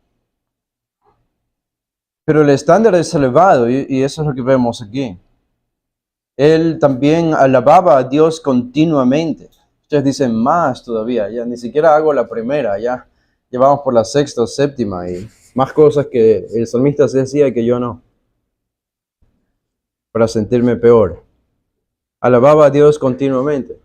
S1: Pero el estándar es elevado y eso es lo que vemos aquí. Él también alababa a Dios continuamente. Ustedes dicen más todavía, ya ni siquiera hago la primera, ya vamos por la sexta o séptima y más cosas que el salmista se decía y que yo no, para sentirme peor. Alababa a Dios continuamente.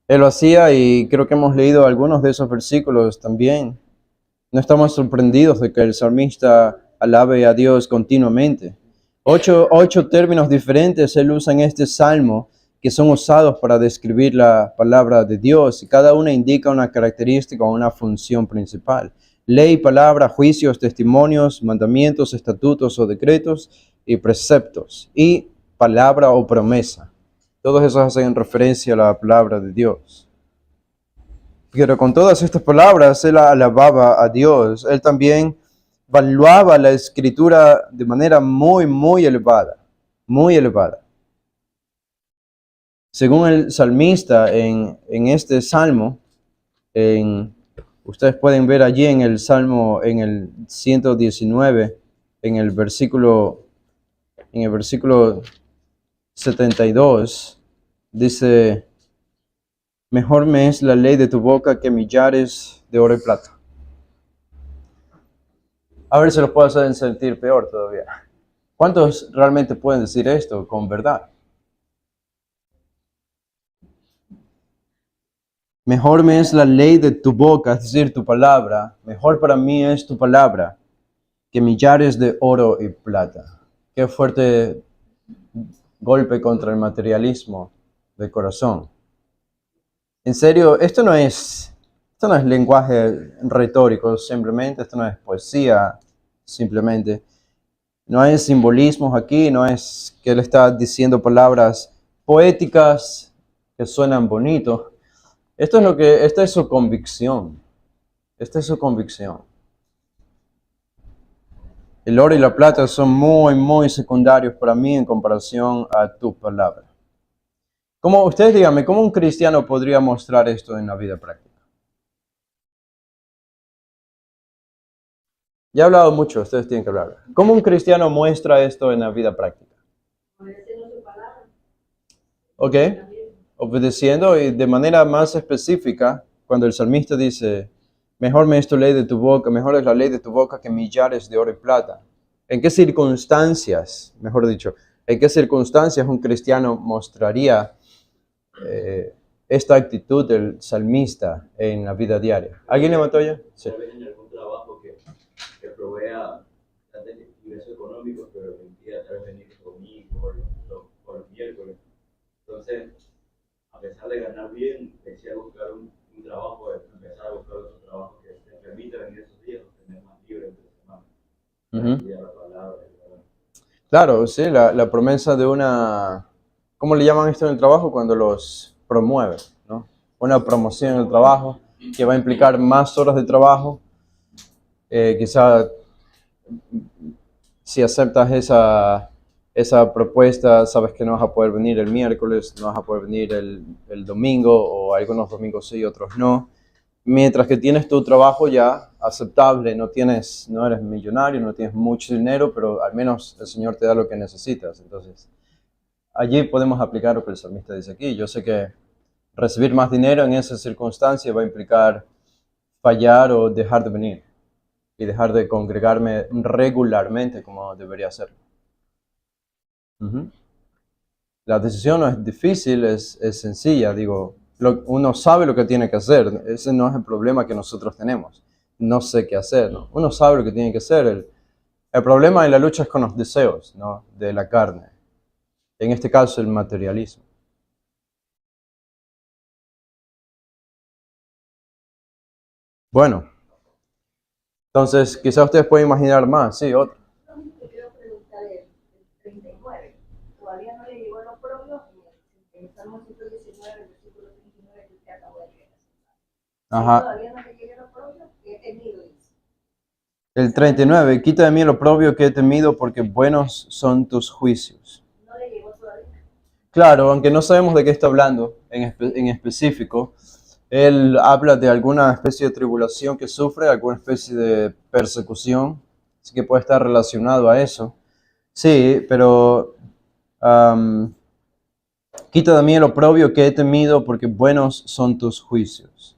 S1: Él lo hacía y creo que hemos leído algunos de esos versículos también. No estamos sorprendidos de que el salmista alabe a Dios continuamente. Ocho términos diferentes él usa en este salmo que son usados para describir la palabra de Dios y cada una indica una característica o una función principal. Ley, palabra, juicios, testimonios, mandamientos, estatutos o decretos y preceptos y palabra o promesa. Todos esos hacen referencia a la palabra de Dios. Pero con todas estas palabras, él alababa a Dios. Él también valuaba la escritura de manera muy, muy elevada. Muy elevada. Según el salmista, en este salmo, ustedes pueden ver allí en el salmo, en el 119, en el versículo 72, dice: mejor me es la ley de tu boca que millares de oro y plata. A ver si los puedo hacer sentir peor todavía. ¿Cuántos realmente pueden decir esto con verdad? Mejor me es la ley de tu boca, es decir, tu palabra. Mejor para mí es tu palabra que millares de oro y plata. Qué fuerte golpe contra el materialismo del corazón. En serio, esto no es lenguaje retórico simplemente, esto no es poesía simplemente. No hay simbolismos aquí, no es que él está diciendo palabras poéticas que suenan bonitos. Esta es su convicción. Esta es su convicción. El oro y la plata son muy, muy secundarios para mí en comparación a tu palabra. Ustedes díganme, ¿cómo un cristiano podría mostrar esto en la vida práctica? Ya he hablado mucho, ustedes tienen que hablar. ¿Cómo un cristiano muestra esto en la vida práctica?
S2: Obedeciendo su palabra.
S1: ¿Ok? Obedeciendo y de manera más específica, cuando el salmista dice: mejor me es tu ley de tu boca, mejor es la ley de tu boca que millares de oro y plata. ¿En qué circunstancias, mejor dicho, en qué circunstancias un cristiano mostraría esta actitud del salmista en la vida diaria? ¿Alguien levantó ya? Sí.
S3: Tal vez en algún trabajo que provea ingresos económicos, pero que impida tal vez venir los domingos o los miércoles. Entonces, a pesar de ganar bien, decía buscar un trabajo, empezar a buscar otro trabajo que te permita venir esos días, tener más libre entre semana, estudiar la palabra.
S1: Claro, sí, la promesa de una, ¿cómo le llaman esto en el trabajo? Cuando los promueven, ¿no? Una promoción en el trabajo que va a implicar más horas de trabajo. Quizá si aceptas esa propuesta, sabes que no vas a poder venir el miércoles, no vas a poder venir el domingo, o algunos domingos sí, otros no. Mientras que tienes tu trabajo ya aceptable, no eres millonario, no tienes mucho dinero, pero al menos el Señor te da lo que necesitas. Entonces, allí podemos aplicar lo que el salmista dice aquí. Yo sé que recibir más dinero en esa circunstancia va a implicar fallar o dejar de venir y dejar de congregarme regularmente como debería hacerlo. La decisión no es difícil, es sencilla. Digo, uno sabe lo que tiene que hacer. Ese no es el problema que nosotros tenemos. No sé qué hacer, ¿no? Uno sabe lo que tiene que hacer. El problema en la lucha es con los deseos, ¿no? De la carne. En este caso, el materialismo. Bueno, entonces quizás ustedes pueden imaginar más, sí, otro.
S2: Te quiero preguntar el 39. Todavía no le llegó a los propios en el Salmo 119, versículo 39 que usted acabó de leer.
S1: Ajá.
S2: Todavía no le llegué a los propios, he temido, dice.
S1: El 39, quita de mí lo propio que he temido porque buenos son tus juicios.
S2: No le llegó todavía.
S1: Claro, aunque no sabemos de qué está hablando en específico, él habla de alguna especie de tribulación que sufre, alguna especie de persecución, así que puede estar relacionado a eso. Sí, pero quita de mí el oprobio que he temido porque buenos son tus juicios.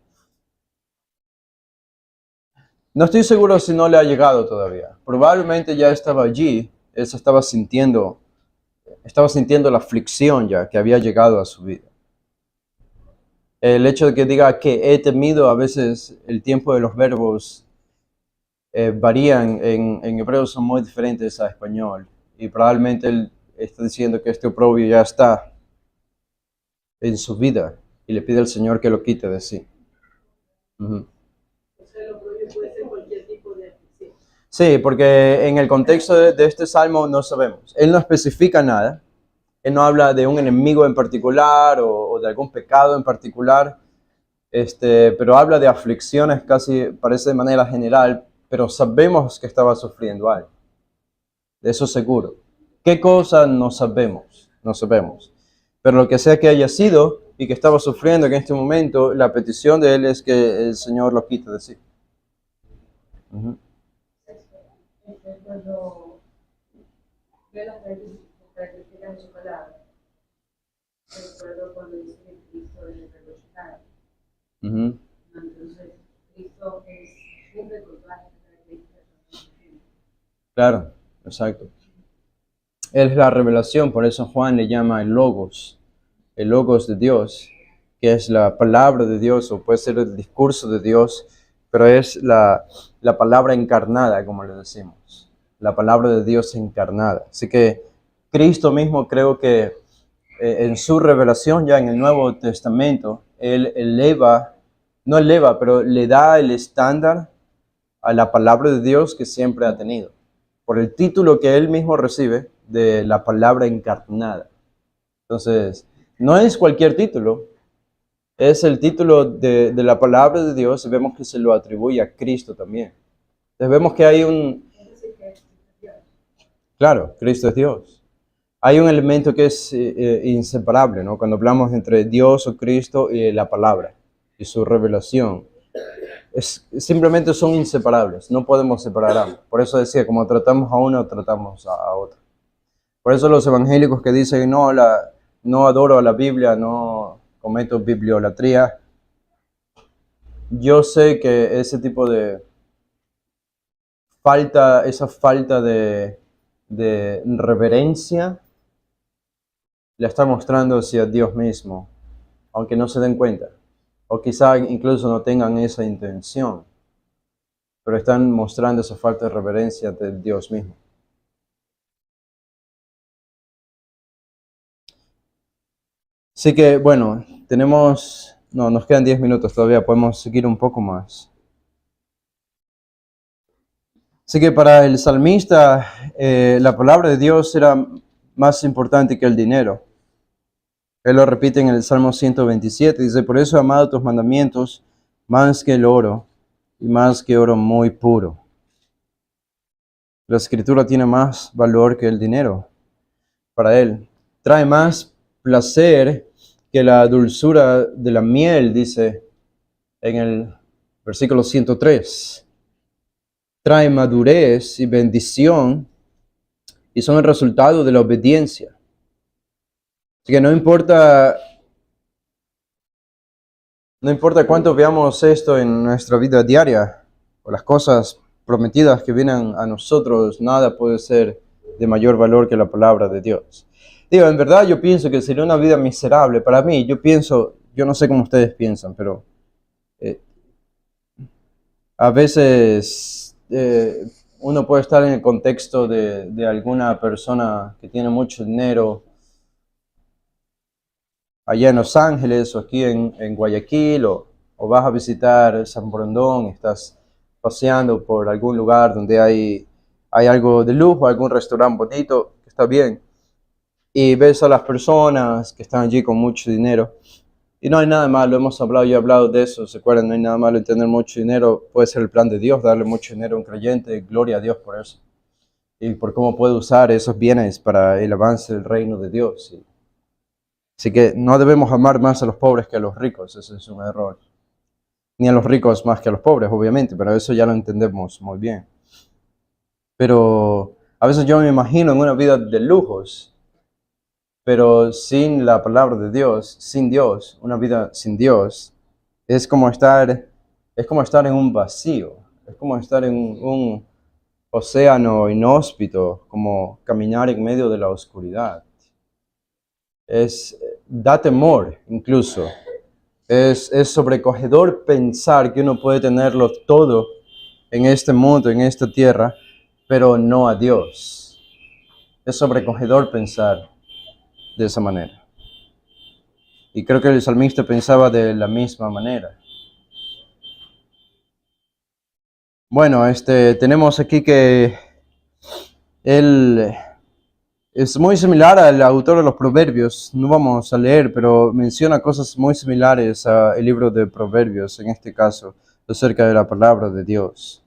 S1: No estoy seguro si no le ha llegado todavía. Probablemente ya estaba allí, él se estaba sintiendo la aflicción ya que había llegado a su vida. El hecho de que diga que he temido, a veces el tiempo de los verbos varían, en hebreo son muy diferentes a español, y probablemente él está diciendo que este oprobio ya está en su vida y le pide al Señor que lo quite de sí. Sí, porque en el contexto de este salmo no sabemos. Él no especifica nada. Él no habla de un enemigo en particular o de algún pecado en particular, pero habla de aflicciones casi, parece de manera general, pero sabemos que estaba sufriendo algo. De eso seguro. ¿Qué cosa? No sabemos, no sabemos. Pero lo que sea que haya sido y que estaba sufriendo en este momento, la petición de él es que el Señor lo quite de sí.
S2: Cuando ve las características de su palabra, recuerdo cuando dice que Cristo es revolucionario. Entonces, Cristo es siempre con todas las características.
S1: Claro, exacto. Él es la revelación, por eso Juan le llama el Logos de Dios, que es la palabra de Dios, o puede ser el discurso de Dios, pero es la palabra encarnada, como le decimos, la palabra de Dios encarnada. Así que Cristo mismo, creo que en su revelación ya en el Nuevo Testamento, Él pero le da el estándar a la palabra de Dios que siempre ha tenido, por el título que Él mismo recibe de la palabra encarnada. Entonces, no es cualquier título, es el título de la palabra de Dios, y vemos que se lo atribuye a Cristo también. Entonces vemos que hay claro, Cristo es Dios. Hay un elemento que es inseparable, ¿no? Cuando hablamos entre Dios o Cristo y la palabra y su revelación. Simplemente son inseparables, no podemos separar ambos. Por eso decía, como tratamos a uno, tratamos a otro. Por eso los evangélicos que dicen, no adoro a la Biblia, no cometo bibliolatría, yo sé que ese tipo de esa falta de reverencia la está mostrando hacia Dios mismo, aunque no se den cuenta, o quizá incluso no tengan esa intención, pero están mostrando esa falta de reverencia ante Dios mismo. Así que, bueno, nos quedan 10 minutos todavía, podemos seguir un poco más. Así que para el salmista, la palabra de Dios era más importante que el dinero. Él lo repite en el Salmo 127, dice, por eso he amado tus mandamientos más que el oro y más que oro muy puro. La escritura tiene más valor que el dinero para él. Trae más placer que la dulzura de la miel, dice en el versículo 103. Trae madurez y bendición y son el resultado de la obediencia. Así que no importa cuánto veamos esto en nuestra vida diaria o las cosas prometidas que vienen a nosotros, nada puede ser de mayor valor que la palabra de Dios. Digo, en verdad yo pienso que sería una vida miserable. Para mí, yo no sé cómo ustedes piensan, pero a veces uno puede estar en el contexto de alguna persona que tiene mucho dinero allá en Los Ángeles o aquí en Guayaquil o vas a visitar San Borondón, estás paseando por algún lugar donde hay algo de lujo, algún restaurante bonito, que está bien, y ves a las personas que están allí con mucho dinero. Y no hay nada malo, yo he hablado de eso, ¿se acuerdan? No hay nada malo en tener mucho dinero, puede ser el plan de Dios, darle mucho dinero a un creyente, gloria a Dios por eso. Y por cómo puede usar esos bienes para el avance del reino de Dios. Así que no debemos amar más a los pobres que a los ricos, ese es un error. Ni a los ricos más que a los pobres, obviamente, pero eso ya lo entendemos muy bien. Pero a veces yo me imagino en una vida de lujos, pero sin la palabra de Dios, sin Dios, una vida sin Dios, es como estar en un vacío, es como estar en un océano inhóspito, como caminar en medio de la oscuridad. Da temor incluso. Es sobrecogedor pensar que uno puede tenerlo todo en este mundo, en esta tierra, pero no a Dios. Es sobrecogedor pensar de esa manera. Y creo que el salmista pensaba de la misma manera. Bueno, tenemos aquí que él es muy similar al autor de los Proverbios. No vamos a leer, pero menciona cosas muy similares al libro de Proverbios, en este caso, acerca de la palabra de Dios.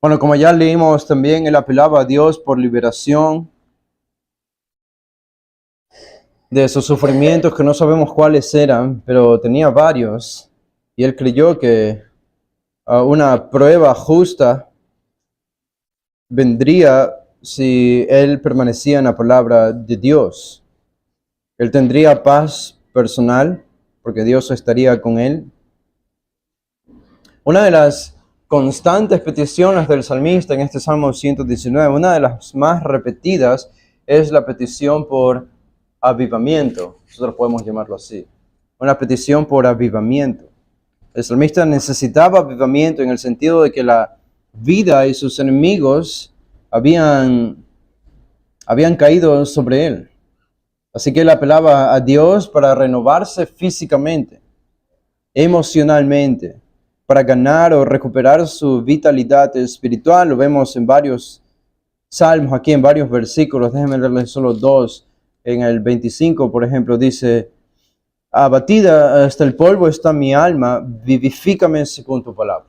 S1: Bueno, como ya leímos también, él apelaba a Dios por liberación de esos sufrimientos que no sabemos cuáles eran, pero tenía varios. Y él creyó que una prueba justa vendría si él permanecía en la palabra de Dios. Él tendría paz personal porque Dios estaría con él. Una de las constantes peticiones del salmista en este Salmo 119, una de las más repetidas, es la petición por avivamiento. Nosotros podemos llamarlo así. Una petición por avivamiento. El salmista necesitaba avivamiento en el sentido de que la vida y sus enemigos habían caído sobre él. Así que él apelaba a Dios para renovarse físicamente, emocionalmente, para ganar o recuperar su vitalidad espiritual. Lo vemos en varios salmos, aquí en varios versículos. Déjenme leerles solo dos. En el 25, por ejemplo, dice: abatida hasta el polvo está mi alma, vivifícame según tu palabra.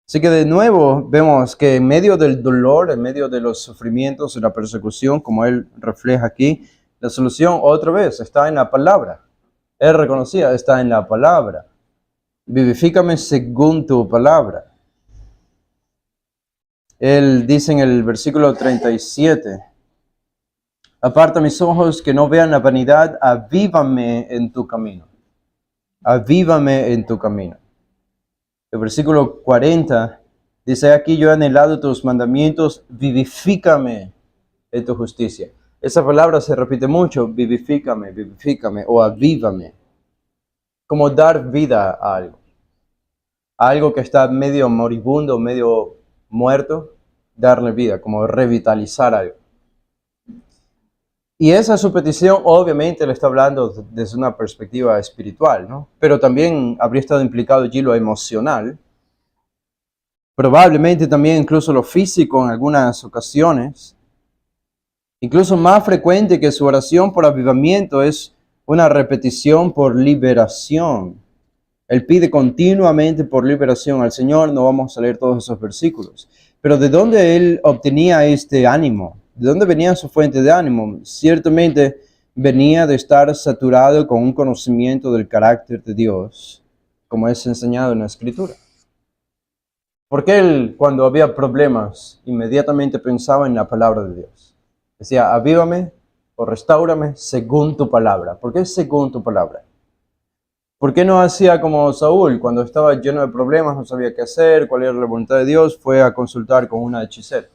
S1: Así que de nuevo vemos que en medio del dolor, en medio de los sufrimientos y la persecución, como él refleja aquí, la solución otra vez está en la palabra. Él reconocía, está en la palabra. Vivifícame según tu palabra. Él dice en el versículo 37, aparta mis ojos que no vean la vanidad, avívame en tu camino. Avívame en tu camino. El versículo 40 dice: aquí yo he anhelado tus mandamientos, vivifícame en tu justicia. Esa palabra se repite mucho: vivifícame o avívame. Como dar vida a algo. A algo que está medio moribundo, medio muerto, darle vida, como revitalizar algo. Y esa su petición, obviamente, le está hablando desde una perspectiva espiritual, ¿no? Pero también habría estado implicado allí lo emocional. Probablemente también incluso lo físico en algunas ocasiones. Incluso más frecuente que su oración por avivamiento es una repetición por liberación. Él pide continuamente por liberación al Señor. No vamos a leer todos esos versículos. Pero ¿de dónde él obtenía este ánimo? ¿De dónde venía su fuente de ánimo? Ciertamente venía de estar saturado con un conocimiento del carácter de Dios, como es enseñado en la Escritura. Porque él, cuando había problemas, inmediatamente pensaba en la palabra de Dios. Decía, avívame o restáurame según tu palabra. ¿Por qué según tu palabra? ¿Por qué no hacía como Saúl? Cuando estaba lleno de problemas, no sabía qué hacer, cuál era la voluntad de Dios, fue a consultar con una hechicera.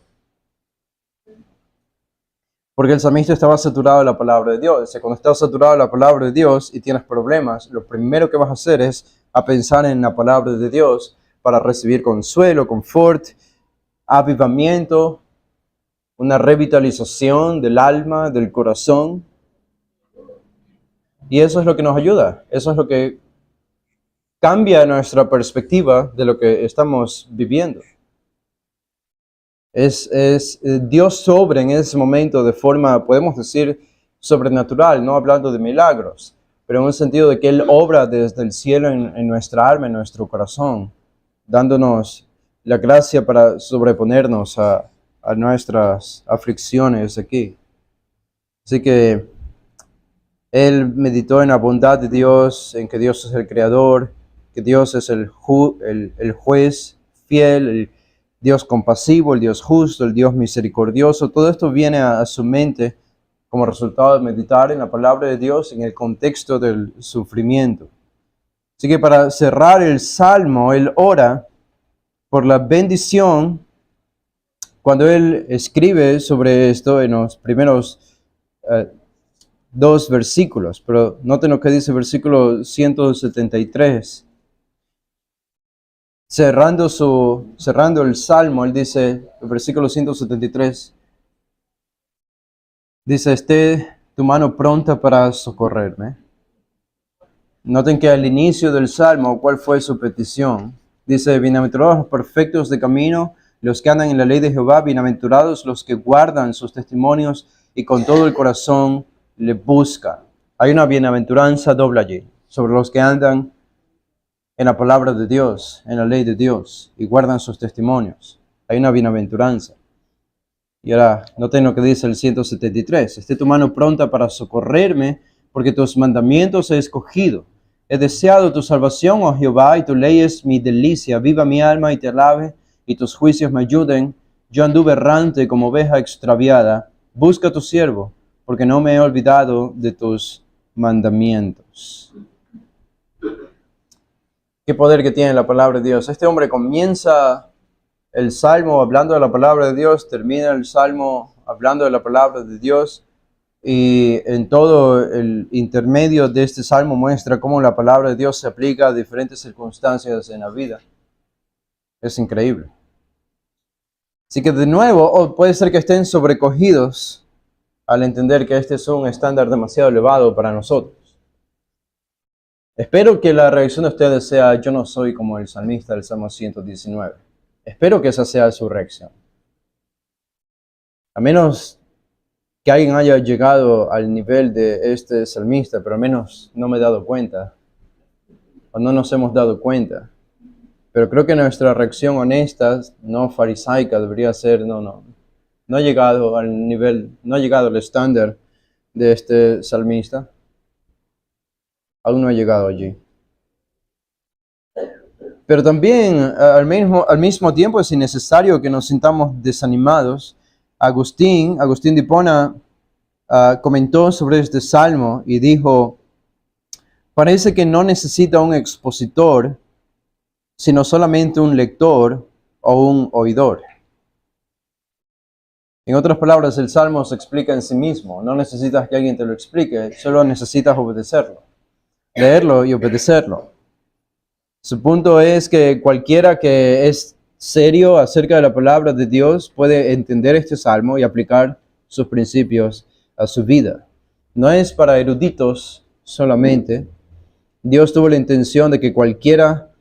S1: Porque el salmista estaba saturado de la palabra de Dios. O sea, cuando estás saturado de la palabra de Dios y tienes problemas, lo primero que vas a hacer es a pensar en la palabra de Dios para recibir consuelo, confort, avivamiento, una revitalización del alma, del corazón. Y eso es lo que nos ayuda. Eso es lo que cambia nuestra perspectiva de lo que estamos viviendo. Dios sobra en ese momento de forma, podemos decir, sobrenatural, no hablando de milagros, pero en un sentido de que Él obra desde el cielo en nuestra alma, en nuestro corazón, dándonos la gracia para sobreponernos a nuestras aflicciones aquí. Así que Él meditó en la bondad de Dios, en que Dios es el creador, que Dios es el juez fiel, el Dios compasivo, el Dios justo, el Dios misericordioso. Todo esto viene a su mente como resultado de meditar en la palabra de Dios en el contexto del sufrimiento. Así que para cerrar el Salmo, él ora por la bendición. Cuando él escribe sobre esto en los primeros 2 versículos, pero noten lo que dice el versículo 173. Cerrando el Salmo, él dice, el versículo 173, dice, esté tu mano pronta para socorrerme. Noten que al inicio del Salmo, ¿cuál fue su petición? Dice, bienaventurados los perfectos de camino, los que andan en la ley de Jehová, bienaventurados los que guardan sus testimonios y con todo el corazón le buscan. Hay una bienaventuranza doble allí, sobre los que andan en la palabra de Dios, en la ley de Dios, y guardan sus testimonios. Hay una bienaventuranza. Y ahora, noten lo que dice el 173. Esté tu mano pronta para socorrerme, porque tus mandamientos he escogido. He deseado tu salvación, oh Jehová, y tu ley es mi delicia. Viva mi alma y te alabe, y tus juicios me ayuden. Yo anduve errante como oveja extraviada. Busca a tu siervo, porque no me he olvidado de tus mandamientos. Qué poder que tiene la palabra de Dios. Este hombre comienza el Salmo hablando de la palabra de Dios, termina el Salmo hablando de la palabra de Dios, y en todo el intermedio de este Salmo muestra cómo la palabra de Dios se aplica a diferentes circunstancias en la vida. Es increíble. Así que de nuevo, puede ser que estén sobrecogidos al entender que este es un estándar demasiado elevado para nosotros. Espero que la reacción de ustedes sea, yo no soy como el salmista del Salmo 119. Espero que esa sea su reacción. A menos que alguien haya llegado al nivel de este salmista, pero al menos no me he dado cuenta, o no nos hemos dado cuenta. Pero creo que nuestra reacción honesta, no farisaica, debería ser, no ha llegado al nivel, no ha llegado al estándar de este salmista. Aún no ha llegado allí. Pero también, al mismo tiempo, es innecesario que nos sintamos desanimados. Agustín de Hipona comentó sobre este salmo y dijo, parece que no necesita un expositor, sino solamente un lector o un oidor. En otras palabras, el salmo se explica en sí mismo. No necesitas que alguien te lo explique, solo necesitas obedecerlo. Leerlo y obedecerlo. Su punto es que cualquiera que es serio acerca de la palabra de Dios puede entender este salmo y aplicar sus principios a su vida. No es para eruditos solamente. Dios tuvo la intención de que cualquiera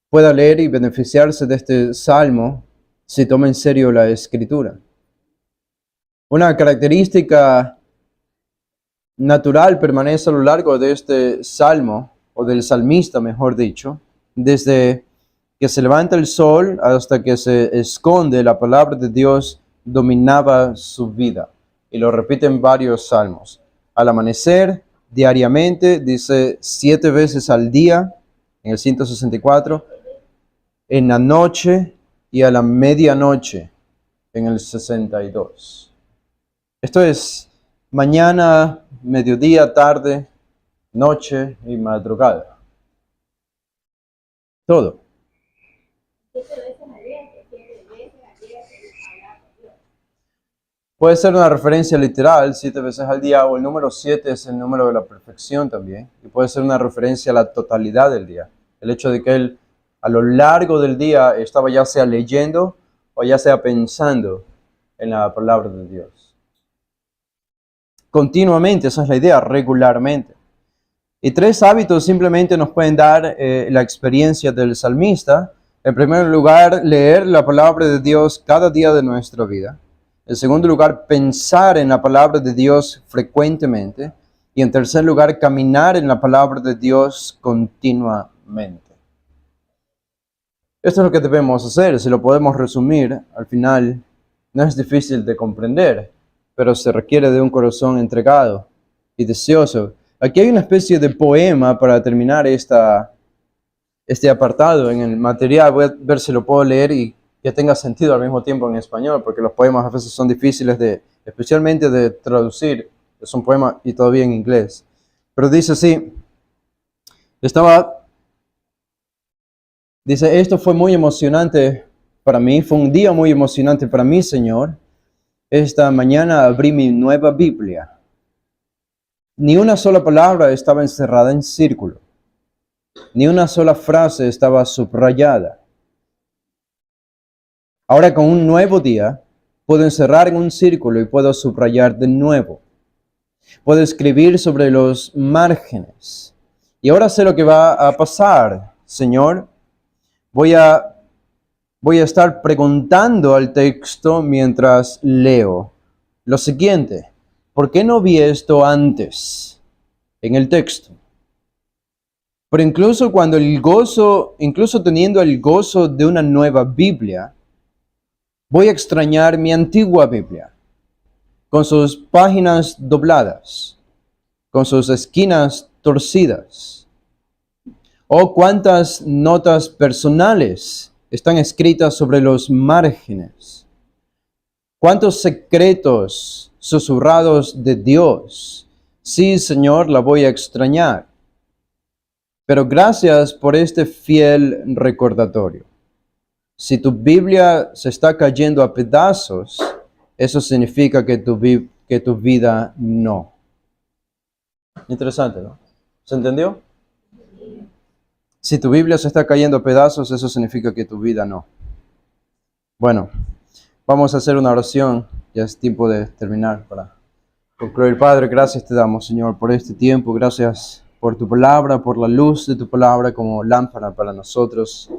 S1: pueda leer y beneficiarse de este salmo si toma en serio la escritura. Una característica natural permanece a lo largo de este salmo, o del salmista, mejor dicho, desde que se levanta el sol hasta que se esconde. La palabra de Dios dominaba su vida. Y lo repite en varios salmos. Al amanecer, diariamente, dice 7 veces al día, en el 164, en la noche y a la medianoche, en el 62. Esto es mañana, mediodía, tarde, noche y madrugada. Todo. Puede ser una referencia literal, 7 veces al día, o el número 7 es el número de la perfección también. Y puede ser una referencia a la totalidad del día. El hecho de que él a lo largo del día estaba ya sea leyendo o ya sea pensando en la palabra de Dios. Continuamente, esa es la idea, regularmente. Y 3 hábitos simplemente nos pueden dar la experiencia del salmista. En primer lugar, leer la palabra de Dios cada día de nuestra vida. En segundo lugar, pensar en la palabra de Dios frecuentemente. Y en tercer lugar, caminar en la palabra de Dios continuamente. Esto es lo que debemos hacer. Si lo podemos resumir, al final no es difícil de comprender, pero se requiere de un corazón entregado y deseoso. Aquí hay una especie de poema para terminar este apartado en el material. Voy a ver si lo puedo leer y que tenga sentido al mismo tiempo en español, porque los poemas a veces son difíciles especialmente de traducir. Es un poema y todavía en inglés. Pero dice así, dice, esto fue muy emocionante para mí, fue un día muy emocionante para mí, Señor. Esta mañana abrí mi nueva Biblia. Ni una sola palabra estaba encerrada en círculo. Ni una sola frase estaba subrayada. Ahora con un nuevo día, puedo encerrar en un círculo y puedo subrayar de nuevo. Puedo escribir sobre los márgenes. Y ahora sé lo que va a pasar, Señor. Voy a estar preguntando al texto mientras leo lo siguiente. ¿Por qué no vi esto antes en el texto? Pero incluso teniendo el gozo de una nueva Biblia, voy a extrañar mi antigua Biblia, con sus páginas dobladas, con sus esquinas torcidas. Oh, cuántas notas personales están escritas sobre los márgenes. Cuántos secretos susurrados de Dios. Sí, Señor, la voy a extrañar. Pero gracias por este fiel recordatorio. Si tu Biblia se está cayendo a pedazos, eso significa que tu vida no. Interesante, ¿no? ¿Se entendió? Si tu Biblia se está cayendo a pedazos, eso significa que tu vida no. Bueno, vamos a hacer una oración. Ya es tiempo de terminar para concluir. Padre, gracias te damos, Señor, por este tiempo. Gracias por tu palabra, por la luz de tu palabra como lámpara para nosotros.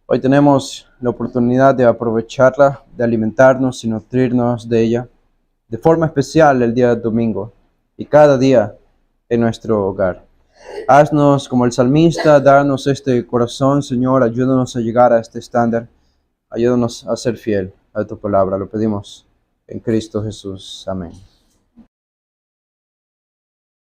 S1: Hoy tenemos la oportunidad de aprovecharla, de alimentarnos y nutrirnos de ella, de forma especial el día domingo y cada día en nuestro hogar. Haznos como el salmista, danos este corazón, Señor, ayúdanos a llegar a este estándar, ayúdanos a ser fiel a tu palabra, lo pedimos en Cristo Jesús. Amén.